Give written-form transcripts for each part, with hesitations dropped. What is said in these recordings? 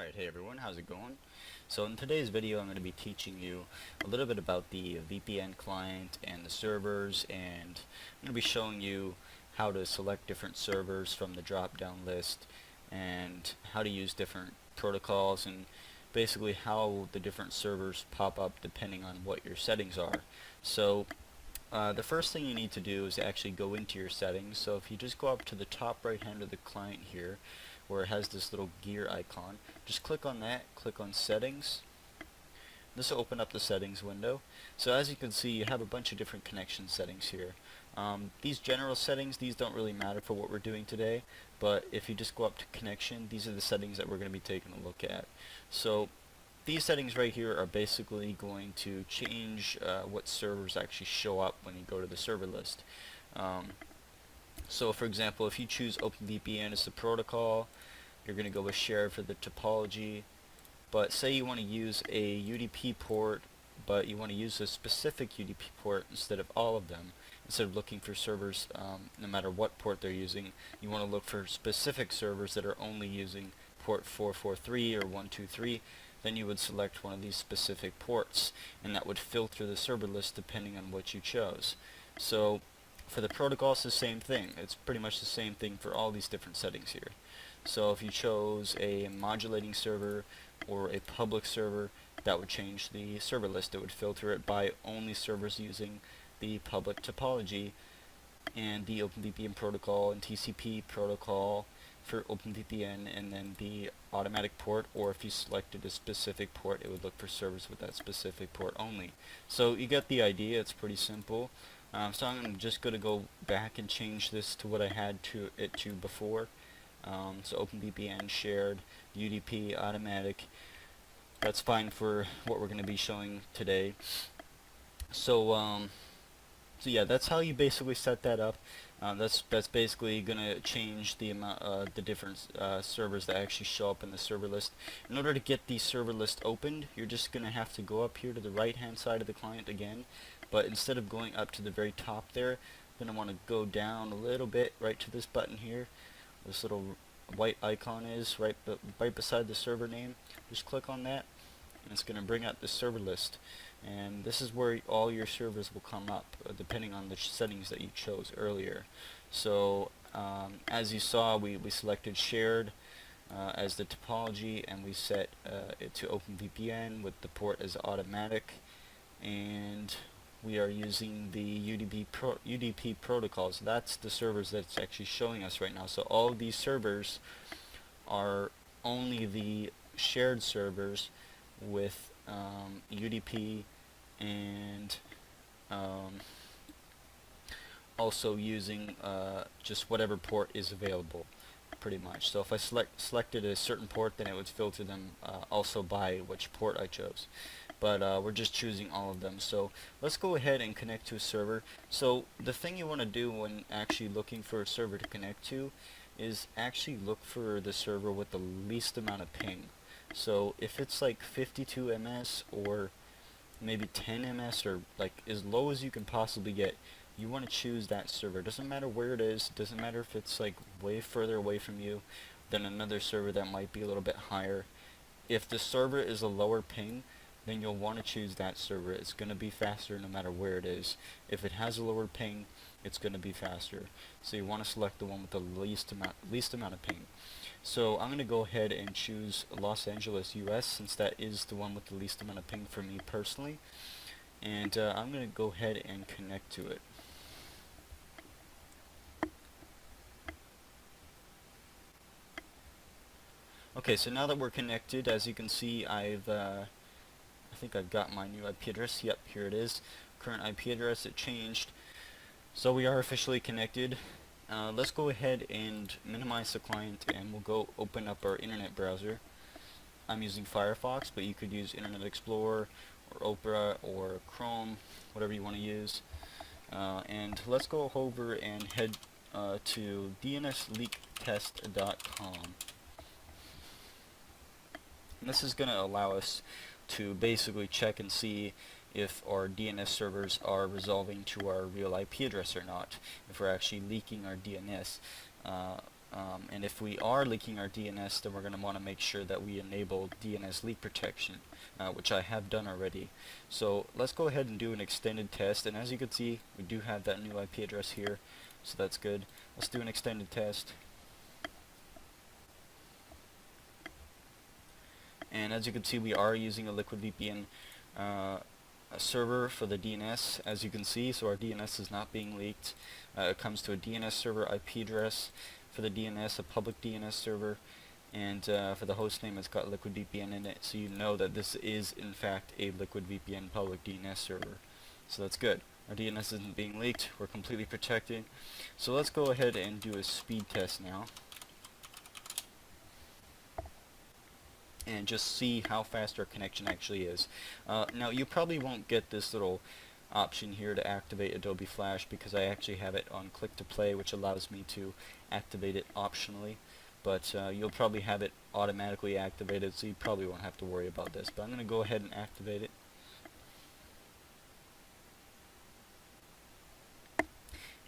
Alright, hey everyone, how's it going? So in today's video I'm going to be teaching you a little bit about the VPN client and the servers, and I'm going to be showing you how to select different servers from the drop down list and how to use different protocols and basically how the different servers pop up depending on what your settings are. So the first thing you need to do is actually go into your settings. So if you just go up to the top right hand of the client here where it has this little gear icon, just click on that, click on settings. This will open up the settings window. So as you can see, you have a bunch of different connection settings here. These general settings, these don't really matter for what we're doing today, but if you just go up to connection, these are the settings that we're going to be taking a look at. So these settings right here are basically going to change what servers actually show up when you go to the server list. So for example, if you choose OpenVPN as the protocol, you're going to go with shared for the topology. But say you want to use a UDP port, but you want to use a specific UDP port instead of all of them. Instead of looking for servers, no matter what port they're using, you want to look for specific servers that are only using port 443 or 123. Then you would select one of these specific ports, and that would filter the server list depending on what you chose. So for the protocol, it's the same thing. It's pretty much the same thing for all these different settings here. So if you chose a modulating server or a public server, that would change the server list. It would filter it by only servers using the public topology and the OpenVPN protocol and TCP protocol for OpenVPN, and then the automatic port, or if you selected a specific port, it would look for servers with that specific port only. So you get the idea. It's pretty simple. So I'm just going to go back and change this to what I had it to before. So OpenVPN, shared, UDP, automatic. That's fine for what we're going to be showing today. So yeah, that's how you basically set that up. That's basically going to change the amount, the different servers that actually show up in the server list. In order to get the server list opened, you're just going to have to go up here to the right hand side of the client again. But instead of going up to the very top there, you're going to want to go down a little bit right to this button here. This little white icon is right beside the server name. Just click on that, and it's going to bring out the server list. And this is where all your servers will come up, depending on the settings that you chose earlier. So as you saw, we selected shared as the topology, and we set it to OpenVPN with the port as automatic, and we are using the UDP protocols. That's the servers that's actually showing us right now. So all of these servers are only the shared servers with UDP and also using just whatever port is available, pretty much. So if I selected a certain port, then it would filter them also by which port I chose. But we're just choosing all of them. So let's go ahead and connect to a server. So the thing you want to do when actually looking for a server to connect to is actually look for the server with the least amount of ping. So if it's like 52 ms or maybe 10 ms or like as low as you can possibly get, you want to choose that server. It doesn't matter where it is. It doesn't matter if it's like way further away from you than another server that might be a little bit higher. If the server is a lower ping, then you'll want to choose that server. It's going to be faster no matter where it is. If it has a lower ping, it's going to be faster. So you want to select the one with the least amount of ping. So I'm going to go ahead and choose Los Angeles, US, since that is the one with the least amount of ping for me personally. And I'm going to go ahead and connect to it. Okay, so now that we're connected, as you can see, I think I've got my new IP address. Yep, here it is. Current IP address, it changed. So we are officially connected. Let's go ahead and minimize the client, and we'll go open up our internet browser. I'm using Firefox, but you could use Internet Explorer or Opera or Chrome, whatever you want to use. And let's go over and head to dnsleaktest.com. And this is going to allow us to basically check and see if our DNS servers are resolving to our real IP address or not, if we're actually leaking our DNS. And if we are leaking our DNS, then we're going to want to make sure that we enable DNS leak protection, which I have done already. So let's go ahead and do an extended test, and as you can see, we do have that new IP address here, so that's good. Let's do an extended test. And as you can see, we are using a LiquidVPN server for the DNS, as you can see, so our DNS is not being leaked. It comes to a DNS server IP address for the DNS, a public DNS server, and for the host name it's got LiquidVPN in it, so you know that this is in fact a LiquidVPN public DNS server. So that's good. Our DNS isn't being leaked, we're completely protected. So let's go ahead and do a speed test now, and just see how fast our connection actually is. Now you probably won't get this little option here to activate Adobe Flash because I actually have it on click to play, which allows me to activate it optionally, but you'll probably have it automatically activated, so you probably won't have to worry about this. But I'm going to go ahead and activate it.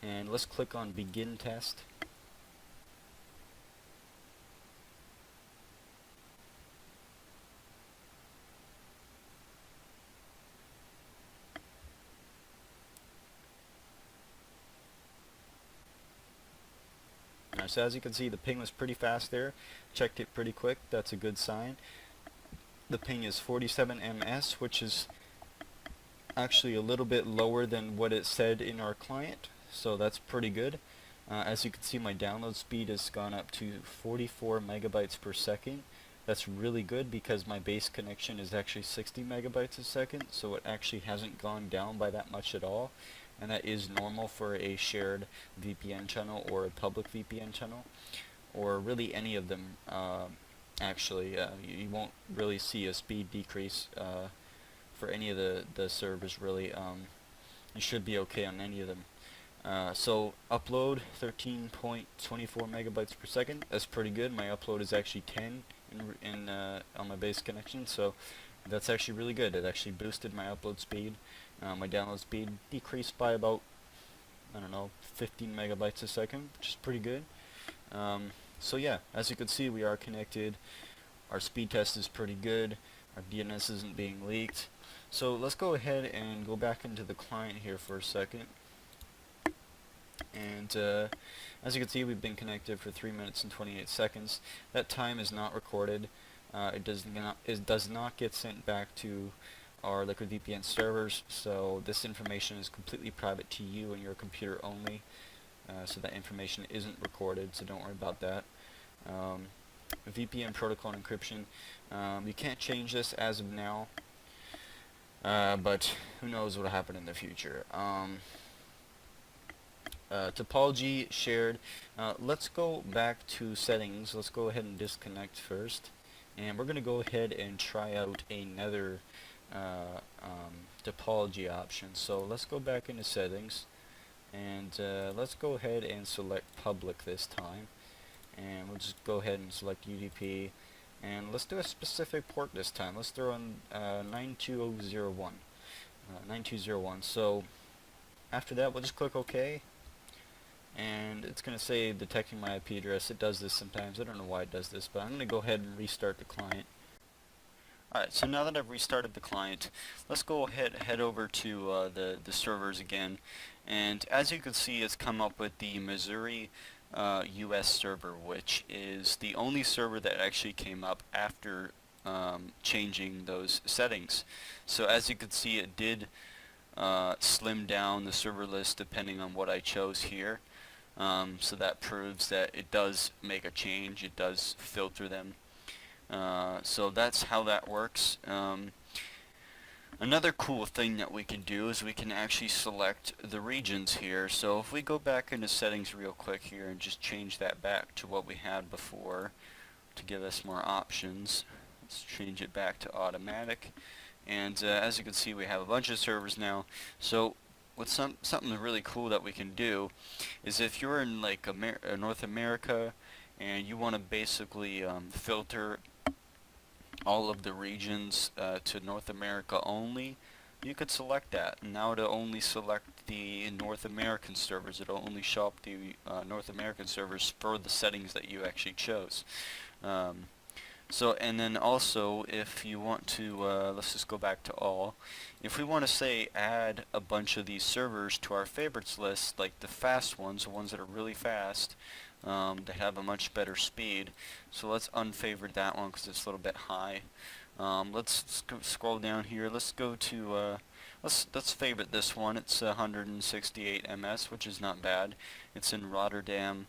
And let's click on begin test. So as you can see, the ping was pretty fast there. Checked it pretty quick. That's a good sign. The ping is 47 ms, which is actually a little bit lower than what it said in our client, so that's pretty good. As you can see, my download speed has gone up to 44 megabytes per second. That's really good because my base connection is actually 60 megabytes a second, so it actually hasn't gone down by that much at all. And that is normal for a shared VPN channel or a public VPN channel, or really any of them. Actually, you won't really see a speed decrease for any of the servers, really. It should be okay on any of them. So upload 13.24 megabytes per second. That's pretty good. My upload is actually 10 on my base connection, so that's actually really good. It actually boosted my upload speed. My download speed decreased by about, I don't know, 15 megabytes a second, which is pretty good. So yeah, as you can see, we are connected. Our speed test is pretty good. Our DNS isn't being leaked. So let's go ahead and go back into the client here for a second. And as you can see, we've been connected for 3 minutes and 28 seconds. That time is not recorded. It does not get sent back to our LiquidVPN servers, so this information is completely private to you and your computer only. So that information isn't recorded, so don't worry about that. VPN protocol and encryption. You can't change this as of now, but who knows what will happen in the future. Topology shared. Let's go back to settings. Let's go ahead and disconnect first, and we're going to go ahead and try out another topology option. So let's go back into settings, and let's go ahead and select public this time, and we'll just go ahead and select UDP, and let's do a specific port this time. Let's throw in 9201. 9201. So after that, we'll just click OK, and it's going to say detecting my IP address. It does this sometimes. I don't know why it does this, but I'm going to go ahead and restart the client. Alright, so now that I've restarted the client, let's go ahead and head over to the servers again. And as you can see, it's come up with the Missouri US server, which is the only server that actually came up after changing those settings. So as you can see, it did slim down the server list depending on what I chose here. So that proves that it does make a change. It does filter them. So that's how that works. Another cool thing that we can do is we can actually select the regions here. So if we go back into settings real quick here and just change that back to what we had before to give us more options. Let's change it back to automatic. And as you can see, we have a bunch of servers now. So what's something really cool that we can do is if you're in like North America and you want to basically filter all of the regions to North America only, you could select that. And now it'll only select the North American servers. It'll only show up the North American servers for the settings that you actually chose. So, and then also, if you want to, let's just go back to all. If we want to say add a bunch of these servers to our favorites list, like the fast ones, the ones that are really fast, that have a much better speed. So let's unfavorite that one because it's a little bit high. Let's scroll down here. Let's go to, let's favorite this one. It's 168 ms, which is not bad. It's in Rotterdam.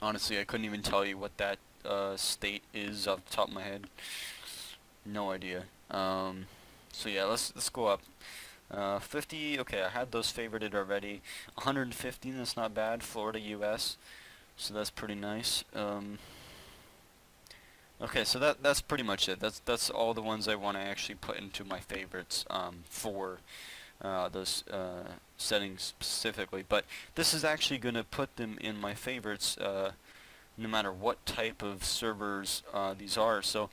Honestly, I couldn't even tell you what that state is off the top of my head. No idea. So yeah, let's go up. 50. Okay, I had those favorited already. 150. That's not bad. Florida, U.S. So that's pretty nice. Okay, so that's pretty much it. That's all the ones I want to actually put into my favorites for those settings specifically. But this is actually going to put them in my favorites no matter what type of servers these are. So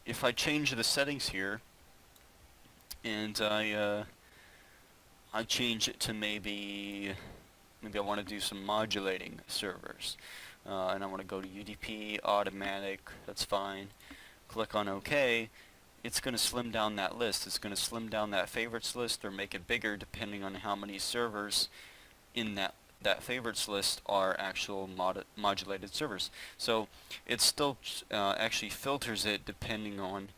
if I change the settings here and I change it to maybe I want to do some modulating servers. And I want to go to UDP, automatic, that's fine. Click on OK. It's going to slim down that list. It's going to slim down that favorites list or make it bigger depending on how many servers in that favorites list are actual modulated servers. So it still actually filters it depending on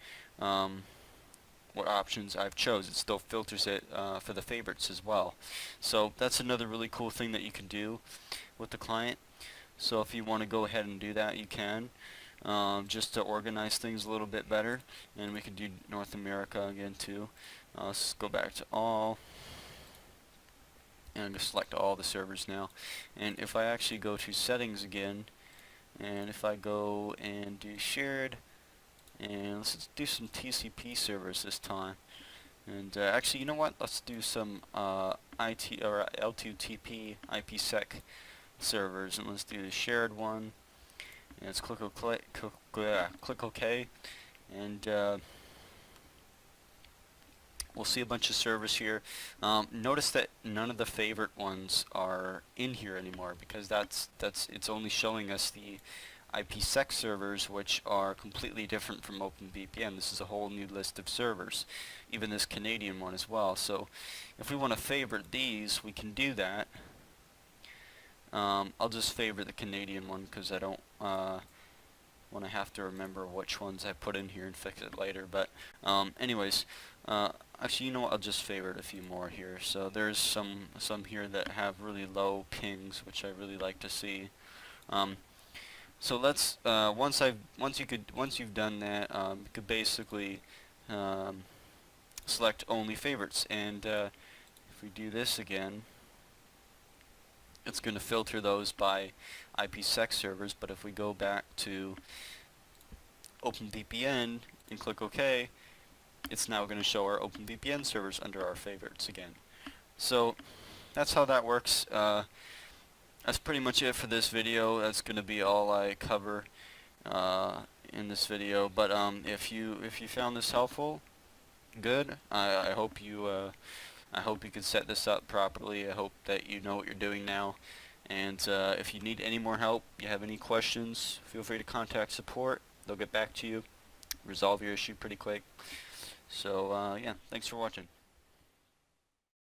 what options I've chose. It still filters it for the favorites as well. So that's another really cool thing that you can do with the client. So if you want to go ahead and do that, you can, just to organize things a little bit better. And we can do North America again too. Let's go back to all, and I'm going to select all the servers now. And if I actually go to settings again, and if I go and do shared, and let's do some TCP servers this time. And actually, you know what? Let's do some IT or L2TP IPsec servers, and let's do the shared one. And let's click OK, and we'll see a bunch of servers here. Notice that none of the favorite ones are in here anymore because it's only showing us the IPsec servers, which are completely different from OpenVPN. This is a whole new list of servers, even this Canadian one as well. So if we want to favorite these, we can do that. I'll just favorite the Canadian one because I don't want to have to remember which ones I put in here and fix it later. But anyways, actually, you know what? I'll just favorite a few more here. So there's some here that have really low pings, which I really like to see. So let's once you've done that, you could basically select only favorites, and if we do this again, it's going to filter those by IPsec servers. But if we go back to OpenVPN and click OK, it's now going to show our OpenVPN servers under our favorites again. So that's how that works. That's pretty much it for this video. That's going to be all I cover in this video. But if you found this helpful, good. I hope you could set this up properly. I hope that you know what you're doing now. And if you need any more help, you have any questions, feel free to contact support. They'll get back to you, resolve your issue pretty quick. So yeah, thanks for watching.